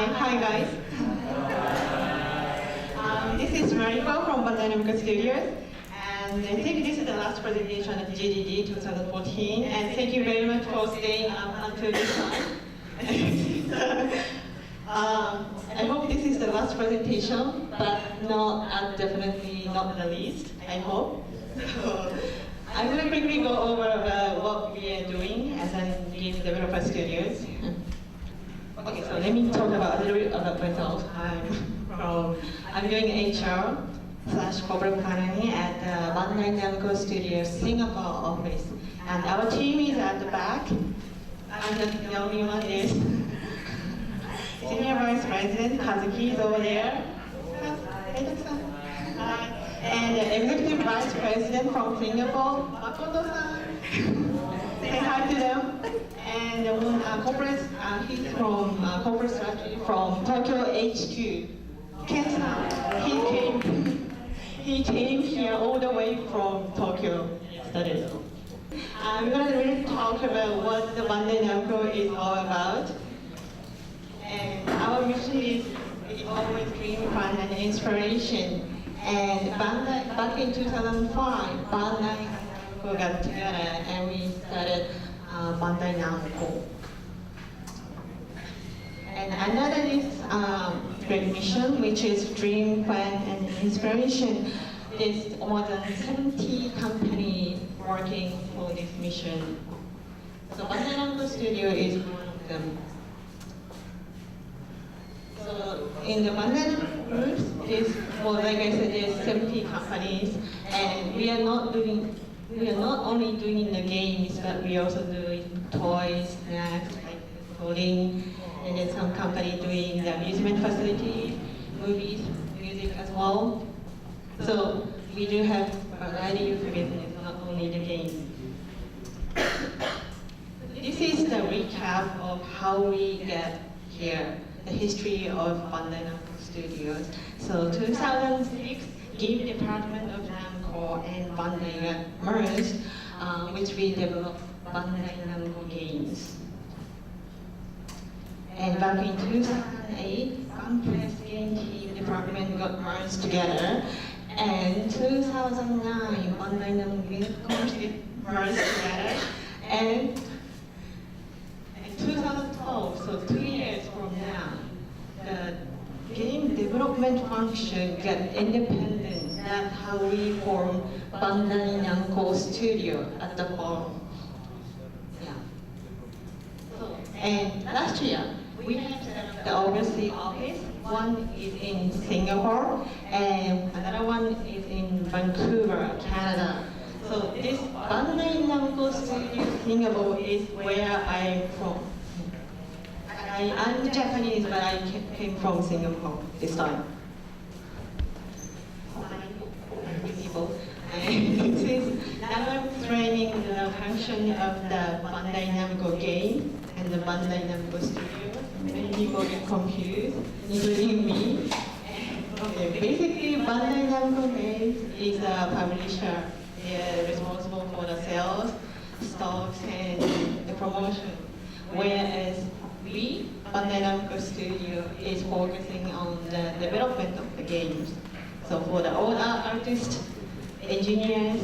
Hi guys. This is Mariko from Bandai Studios, and I think this is the last presentation at GDG 2014, and thank you very much for staying up until this time. I hope this is the last presentation, but definitely not the least, I hope. So, I'm going to quickly go over what we are doing as a game developer studios. Okay, so let me talk about a little bit about myself. I'm doing HR/corporate planning at the Bandai Namco Studios Singapore office, and our team is at the back. I'm the only one is Senior Vice President Kazuki is over there, and the Executive Vice President from Singapore, Makoto-san. Say hi to them. And he's from corporate strategy from Tokyo HQ. Ken-san, he came here all the way from Tokyo yesterday. I'm going to really talk about what the Bandai Namco is all about. And our mission is always dream, fun, and inspiration. And Bandai, back in 2005, Bandai Namco got together and we started Bandai Namco. And another is great mission, which is dream, fun, and inspiration. There's more than 70 companies working for this mission. So Bandai Namco Studio is one of them. So in the Bandai Namco groups, like I said, there's 70 companies, and we are not only doing the games, but we also doing toys, snacks, like clothing, and then some company doing the amusement facilities, movies, music as well. So we do have a variety of business, not only the games. This is the recap of how we get here, the history of Bandai Namco Studios. So 2006, Game Department of Namco and Bandai got merged, which we developed Bandai Namco Games. And back in 2008, Gunpress Game Team Department got merged together. And 2009, Bandai Namco merged together. And in 2012, so 2 years from now, the game development function got independent. That's how we formed Bandai Namco Studio at the bottom. Yeah. So, and last year, we have set up the overseas office. One is in Singapore, and another one is in Vancouver, Canada. So this Bandai Namco Studio Singapore is where I'm from. I'm Japanese, but I came from Singapore this time. People. And this is now I'm training the function of the Bandai Namco game and the Bandai Namco Studio. Many people get confused, including me. Okay, basically, Bandai Namco Games is a publisher. They are responsible for the sales, stocks, and the promotion. Whereas we, Bandai Namco Studio, is focusing on the development of the games. So for the all artists, engineers,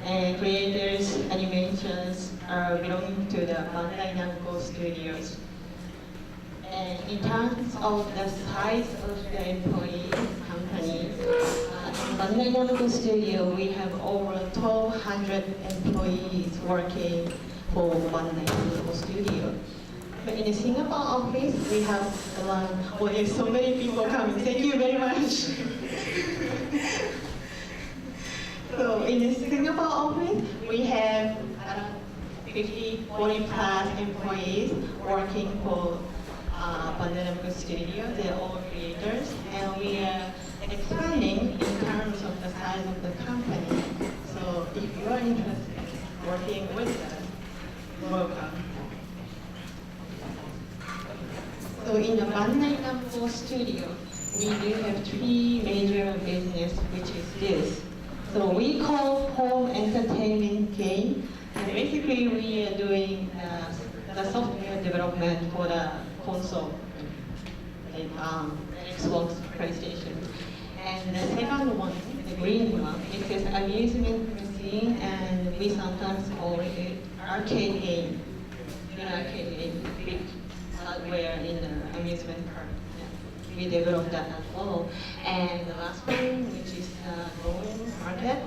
and creators, animators are belonging to the Bandai Namco Studios. And in terms of the size of the employees, companies, in Bandai Namco Studio, we have over 1,200 employees working for Bandai Namco Studio. But in the Singapore office, we have around, well, there's so many people coming. Thank you very much. So in the Singapore office, we have around 50, 40 plus employees working for Bandai Namco Studio. They're all creators, and we are expanding in terms of the size of the company. So if you are interested in working with us, welcome. So in the Bandai Namco Studio, we do have 3 major business, which is this. So we call home entertainment game, and basically we are doing the software development for the console, like Xbox, PlayStation. And the second one, the green one, it says amusement machine, and we sometimes call it arcade game. Arcade game, big hardware in the amusement park. Yeah. We developed that as well. And the last one, which is growing market,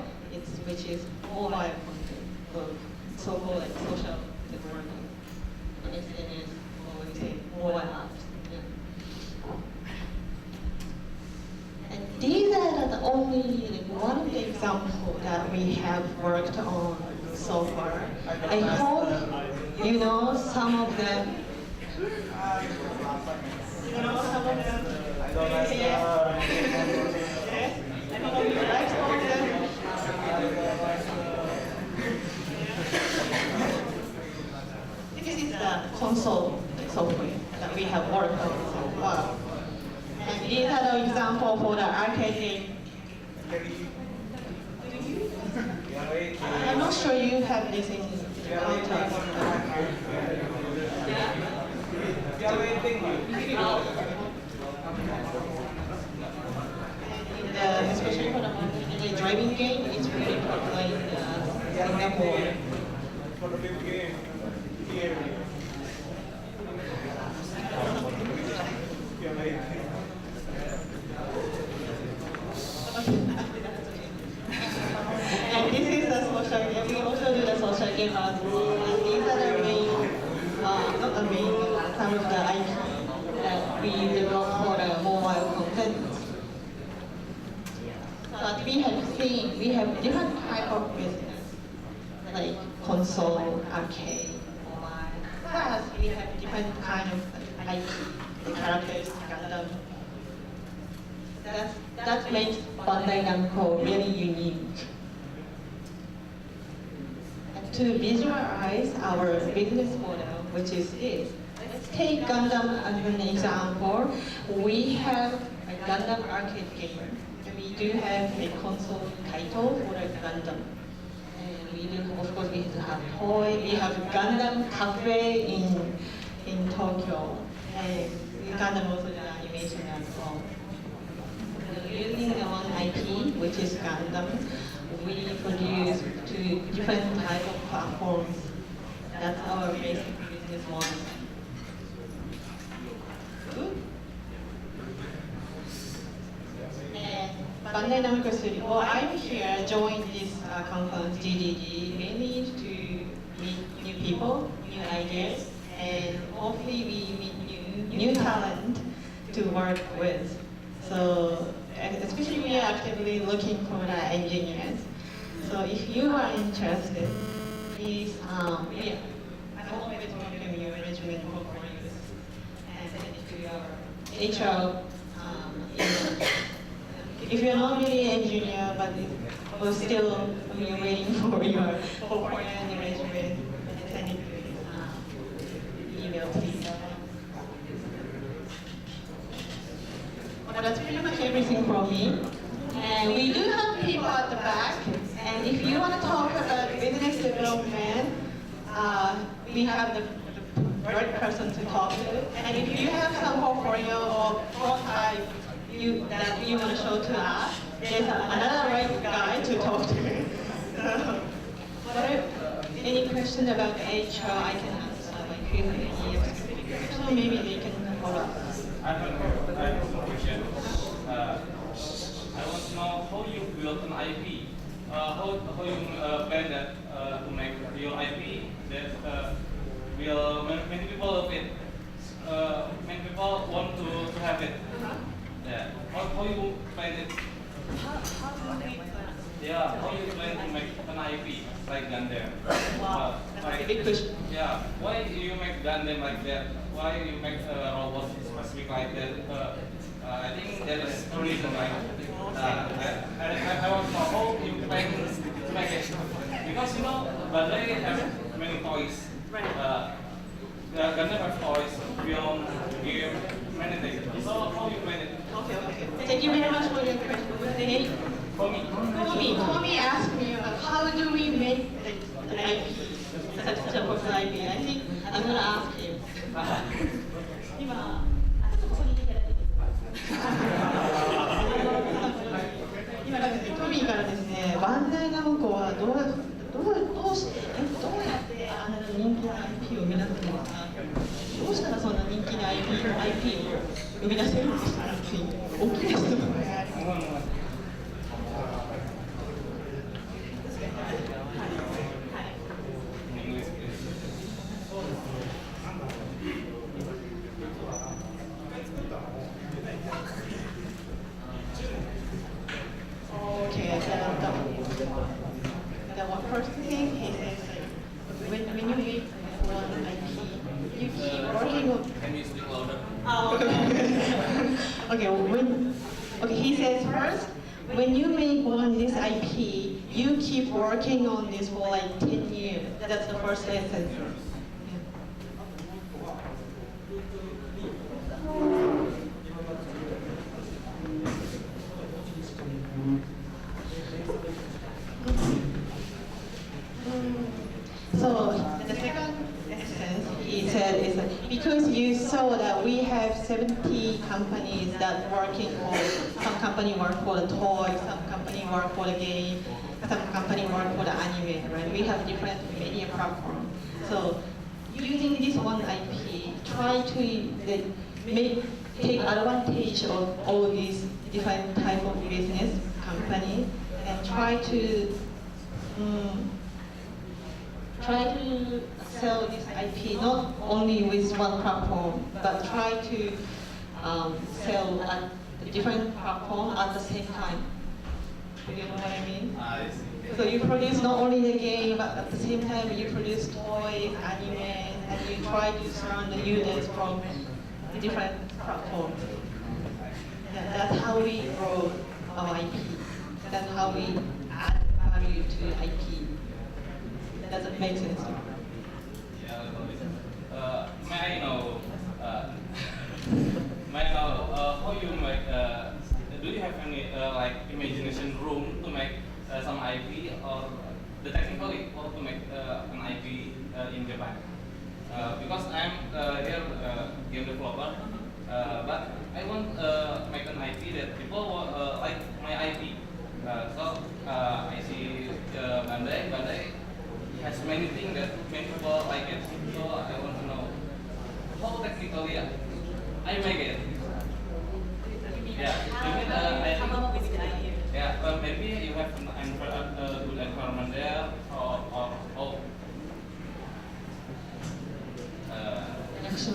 which is mobile content, so-called like social networking, SNS, or we say mobile apps. And these are the only one of the examples that we have worked on so far. I hope you know some of them. You know some of them? I don't know. Yes? I don't know if you like some of them. This is the console software that we have worked on so far. And these are the examples for the arcade game. I'm not sure you have this in contact. And especially for the driving game, it's really popular in Singapore. For the big game, here. And this is the social game. We also do the social game as well. And these are the main, not the main, some of the IP that we develop for the mobile content. But we have seen, we have different type of business, like console, arcade, mobile. Plus, we have different kind of IP, the characters, Gundam. That makes Bandai Namco really unique. And to visualize our business model, which is this, let's take Gundam as an example. We have a Gundam arcade game. We do have a console title for a Gundam. And we do, of course, we have toy. We have Gundam Cafe in Tokyo. And Gundam also does animation as well. Using the one IP, which is Gundam, we produce two different type of platforms. That's our basic business model. And Bandai Namco Studio. Well, I'm here joined this conference, GDG, mainly to meet new people, new ideas, and hopefully we meet new talent to work with. So, especially we are actively looking for the engineers. So if you are interested, please, I'm always welcome your management portfolios and send it to your HR email. If you're not really an engineer, but still you're waiting for your portfolio and management, send it to email, please. Well, that's pretty much everything from me. And we do have people at the back. And if you want to talk about business development, we have the right person to talk to. And if you have some portfolio or prototype that you want to show to us, there's another right guy to talk to. So, any question about the HR, I can answer. Like, if you have any specific question, maybe they can follow up. I have a question. I want to know how you build an IP. How you plan that to make your IP that will many people love it. Many people want to have it. Yeah. How you plan it? How do we plan? Yeah. How you plan to make an IP like Gundam? Wow, that's a big question. Yeah. Why you make Gundam like that? Why you make robots specific like that? I think there is a reason, right? I want to know how you plan to make it. Because you know, Bandai have many toys. Right. Gundam have toys, film, game, many things. So how you plan it? Okay. Thank you very much for your question. Tommy asked me how do we make the IP, such a popular IP. I think I'm going to ask him. ナムコはどうやってあなたの人気の IP を生み出すんですか？どうしたらそんな人気の IP を生み出せるんですかっていう大きな質問があります。Okay, the first thing he says, when you make one IP, you keep working on. Can you speak louder? Oh, okay, he says first, when you make this IP, you keep working on this for like 10 years. That's the first lesson. So the second essence he said is because you saw that we have 70 companies that working for, some company work for the toy, some company work for the game, some company work for the anime, right? We have different media platforms. So using this one IP, try to take advantage of all these different type of business company and try to sell this IP not only with one platform, but try to sell at the different platform at the same time. Do you know what I mean? I see. So you produce not only the game, but at the same time you produce toys, anime, and you try to surround the users from the different platforms. That's how we grow our IP. That's how we add value to IP. Does it make sense? Yeah, a little bit. May I know, how you make, do you have any like imagination room to make some IP or the technically or to make an IP in Japan? Because I'm here game developer, but I want make an IP that people like my IP. So I see Bandai has many things that many people like it. So I want to know how technically I make it. Yeah, you mean I Come up with the idea. yeah, maybe you have a good environment there or it's so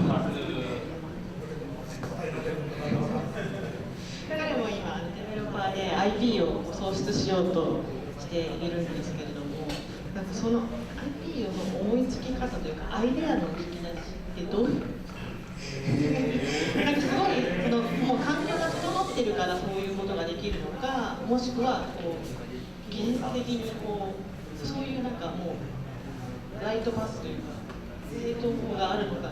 hard to 彼も今デベロッパーで IP を創出しようとしているんですけれども、なんかその IP の思いつき方というかアイデアの引き出しってどういうなんかすごいもう環境が整ってるからそういうことができるのか、もしくはこう技術的にこうそういうなんかもうライトパスというか正当法があるのか。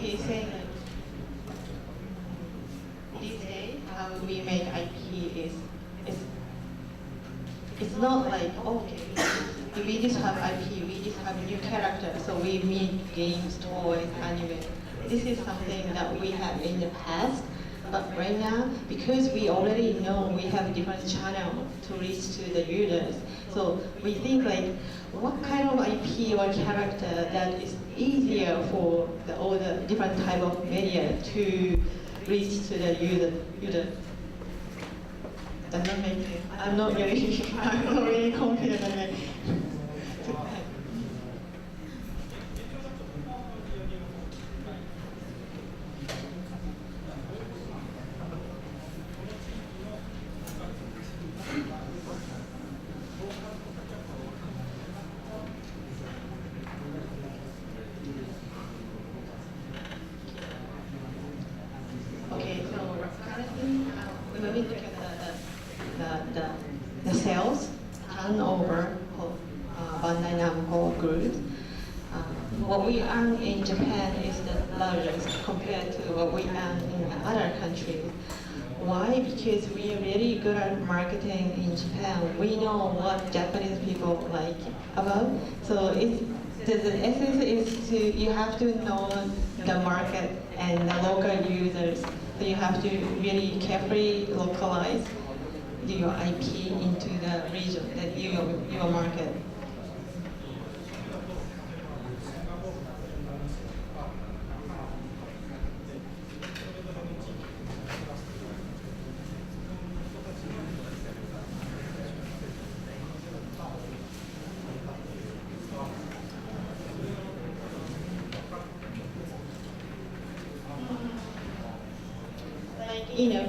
He's saying that these days how we make IP is it's not like okay we just have IP, we just have new characters, so we make games, toys, anime. This is something that we have in the past, but right now because we already know we have different channels to reach to the users, so we think like what kind of IP or character that is easier for all the different type of media to reach to the user. Does that make sense? I'm not really confident on it. Okay, so currently when we look at the sales, turnover of Bandai Namco Group. What we earn in Japan is the largest compared to what we earn in other countries. Why? Because we are really good at marketing in Japan. We know what Japanese people like about. So the essence is you have to know the market and the local users. So you have to really carefully localize your IP into the region that your market.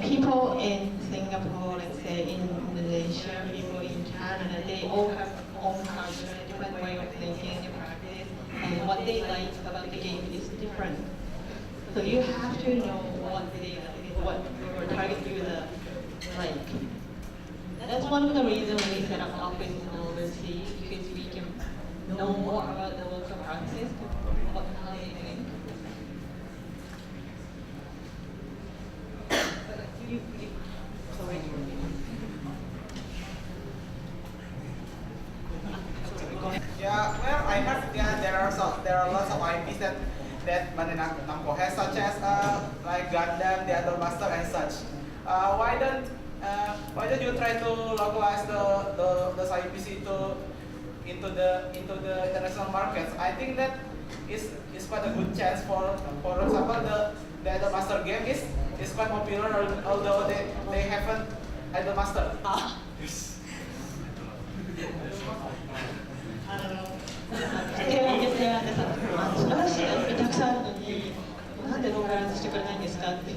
People in Singapore, let's say in Indonesia, people in Canada, they all have own culture, different way of thinking and practice, and what they like about the game is different. So you have to know what they like, what your target user like. That's one of the reasons we set up office in overseas, because we can know more about the local practice, how they think. Yeah, well, I heard there are lots of IPs that Bandai Namco has, such as like Gundam, the Idol Master, and such. Why don't you try to localize those IPs into the international markets? I think that is quite a good chance. For example, the Idol Master game is quite popular, although they haven't Idol Master. 話がたくさんあるのに、なんでローカライズしてくれないんですかって。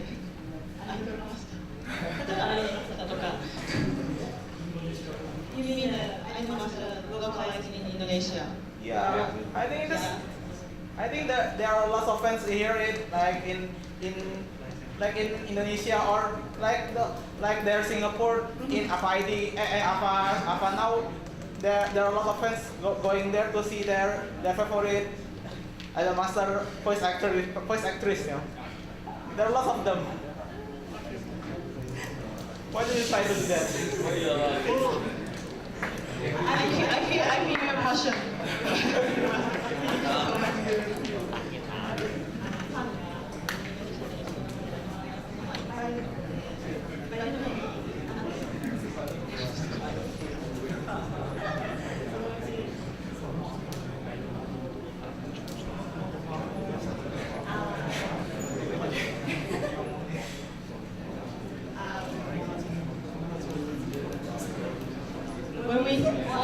アイドルマスター。例えばアイドルマスターとか。You mean idol master localized in Indonesia? Yeah, I think that there are lots of fans here in Indonesia, or like their Singapore in Ava now. There are a lot of fans going there to see their favorite Idol Master voice actress. Yeah. There are lots of them. Why don't you try to do that? I feel your passion.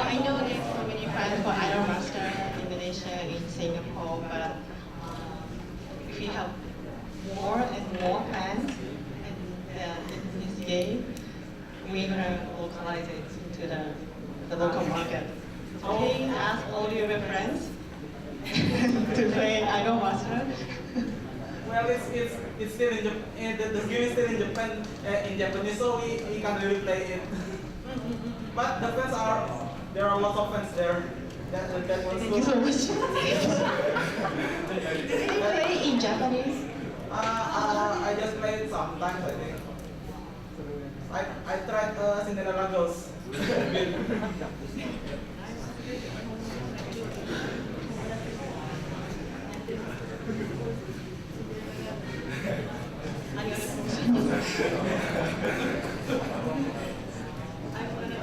I know there's so many fans for Idol Master in Indonesia, in Singapore, but if we have more and more fans in this game, we're gonna localize it into the local market. Okay, ask all your friends to play Idol Master. Well, it's still in Japan. The game is still in Japan in Japanese, so we can't really play it. But the fans there are lots of fans there. That was Thank you so much. Did you play in Japanese? I just played sometimes, I think. I tried Cinderella Girls.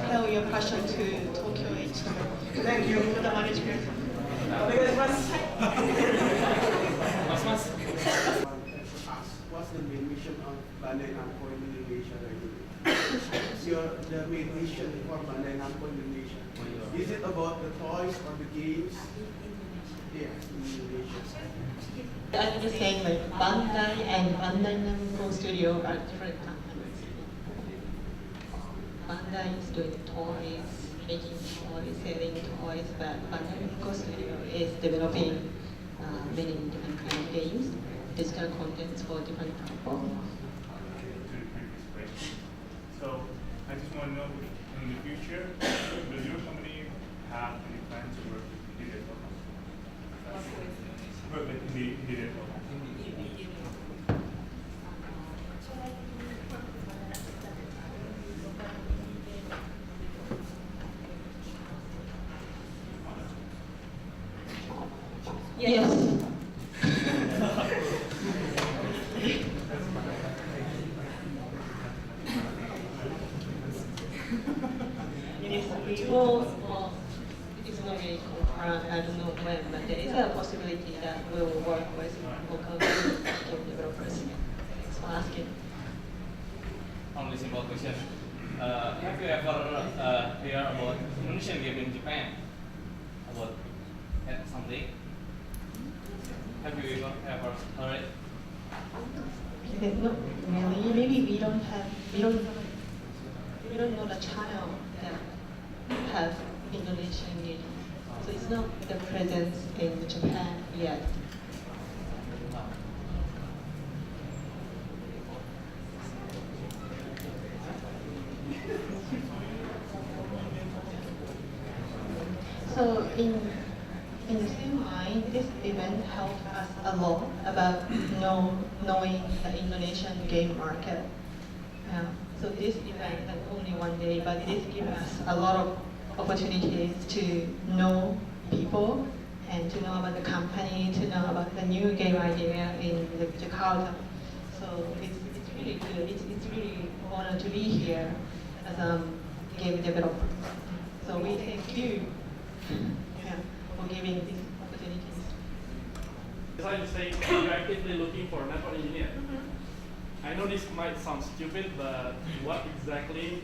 Tell your passion to Tokyo H. Thank you. For the management. What's the main mission of Bandai Namco in Indonesia right now? What's the main mission for Bandai Namco in Indonesia? Is it about the toys or the games? Yeah, in Indonesia. I'm just saying, like, Bandai and Bandai Namco Studio are different companies. Bandai is doing toys, making toys, selling toys, but Bandai Namco Studio is developing many different kind of games, digital contents for different platforms. So I just want to know, in the future, will your company Yes. Yes, we will, well, it's not really confirmed, I don't know when, but there is a possibility that we will work with local game developers. Thanks for asking. Only simple question. Have you ever heard about Indonesian game in Japan? About something? Have you ever heard it? No, really, maybe we don't know the channel that have Indonesian game. So it's not the presence in Japan yet. So in the same line, this event helped us a lot about knowing the Indonesian game market. So this event, like only one day, but this gives us a lot of opportunities to know people and to know about the company, to know about the new game idea in Jakarta. So it's really good. It's really honor to be here as a game developer. So we thank you for giving these opportunities. As I say, you're actively looking for a network engineer. I know this might sound stupid, but what exactly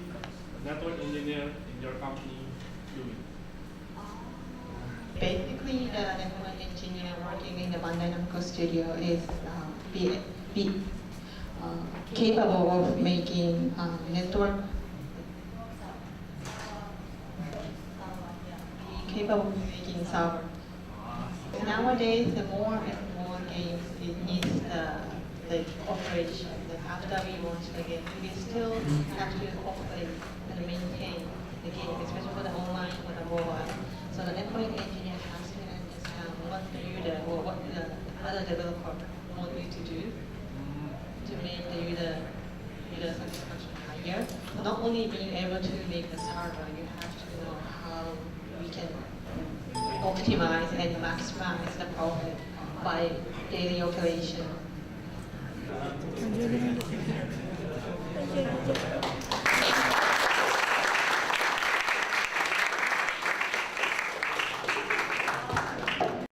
a network engineer in your company doing? Basically, the network engineer working in the Bandai Namco studio is capable of making network. Capable of making server. Nowadays, the more and more games it needs the operation. After we launch the game, we still have to operate and maintain the game, especially for the online or the mobile. So the network engineer has to understand what the user or what the other developer want you to do to make the user satisfaction higher. Not only being able to make the server, you have to know how we can optimize and maximize the profit by daily operation.